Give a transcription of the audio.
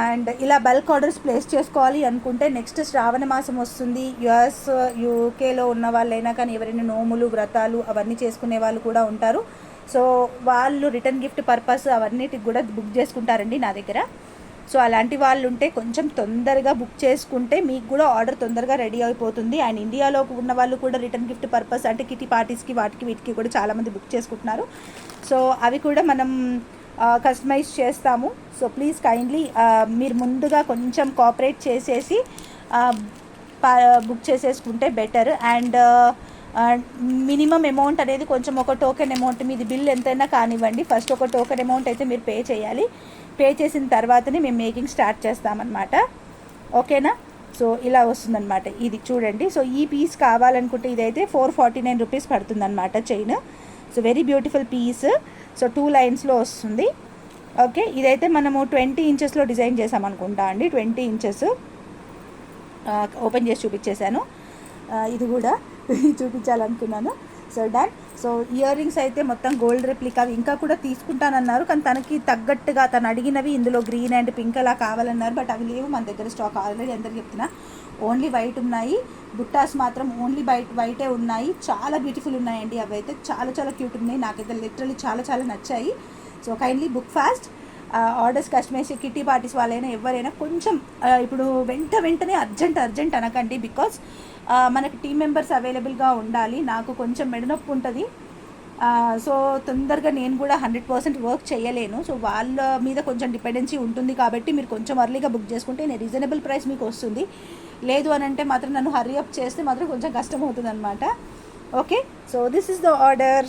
And ఇలా bulk orders place చేసుకోవాలి అనుకుంటే నెక్స్ట్ శ్రావణ మాసం వస్తుంది. యుఎస్ యూకేలో ఉన్న వాళ్ళైనా కానీ ఎవరైనా నోములు వ్రతాలు అవన్నీ చేసుకునే వాళ్ళు కూడా ఉంటారు. సో వాళ్ళు రిటర్న్ గిఫ్ట్ పర్పస్ అవన్నిటికి కూడా బుక్ చేసుకుంటారండి నా దగ్గర. సో అలాంటి వాళ్ళు ఉంటే కొంచెం తొందరగా బుక్ చేసుకుంటే మీకు కూడా ఆర్డర్ తొందరగా రెడీ అయిపోతుంది. అండ్ ఇండియాలో ఉన్న వాళ్ళు కూడా రిటర్న్ గిఫ్ట్ పర్పస్ అంటే కిటీ పార్టీస్కి వాటికి వీటికి కూడా చాలామంది బుక్ చేసుకుంటున్నారు. సో అవి కూడా మనం కస్టమైజ్ చేస్తాము. సో ప్లీజ్ కైండ్లీ మీరు ముందుగా కొంచెం కోఆపరేట్ చేసేసి బుక్ చేసేసుకుంటే బెటర్. అండ్ మినిమం అమౌంట్ అనేది కొంచెం ఒక టోకెన్ అమౌంట్ మీది బిల్ ఎంతైనా కానివ్వండి, ఫస్ట్ ఒక టోకెన్ అమౌంట్ అయితే మీరు పే చేయాలి. పే చేసిన తర్వాతనే మేము మేకింగ్ స్టార్ట్ చేస్తామన్నమాట. ఓకేనా? సో ఇలా వస్తుందన్నమాట. ఇది చూడండి. సో ఈ పీస్ కావాలనుకుంటే ఇదైతే 449 రూపీస్ పడుతుందన్నమాట chain. So very beautiful piece. So 2 లైన్స్లో వస్తుంది. ఓకే, ఇదైతే మనము 20 ఇంచెస్లో డిజైన్ చేసామనుకుంటా అండి. 20 ఇంచెస్ ఓపెన్ చేసి చూపించేశాను. ఇది కూడా చూపించాలనుకున్నాను. So done. So earrings అయితే మొత్తం గోల్డ్ రెప్లికా ఇంకా కూడా తీసుకుంటానన్నారు, కానీ తనకి తగ్గట్టుగా తను అడిగినవి ఇందులో గ్రీన్ అండ్ పింక్ అలా కావాలన్నారు. బట్ అవి లేవు మన దగ్గర స్టాక్. ఆల్రెడీ అందరికి చెప్తున్నా, ఓన్లీ వైట్ ఉన్నాయి. బుట్టాస్ మాత్రం ఓన్లీ వైటే ఉన్నాయి. చాలా బ్యూటిఫుల్ ఉన్నాయండి. అవి అయితే చాలా చాలా క్యూట్ ఉన్నాయి. నాకైతే లిటరలీ చాలా చాలా నచ్చాయి. So kindly book fast. Orders customize kitty parties వాళ్ళైనా ఎవరైనా కొంచెం ఇప్పుడు వెంటనే అర్జెంట్ అనకండి. బికాస్ మనకి టీం మెంబర్స్ అవైలబుల్గా ఉండాలి. నాకు కొంచెం మెడనొప్పి ఉంటుంది. సో తొందరగా నేను కూడా 100% వర్క్ చేయలేను. సో వాళ్ళ మీద కొంచెం డిపెండెన్సీ ఉంటుంది. కాబట్టి మీరు కొంచెం అర్లీగా బుక్ చేసుకుంటే నేను రీజనబుల్ ప్రైస్ మీకు వస్తుంది. లేదు అని అంటే మాత్రం నన్ను హర్రీ అప్ చేస్తే మాత్రం కొంచెం కష్టం అవుతుంది అనమాట. Okay, so this is the order.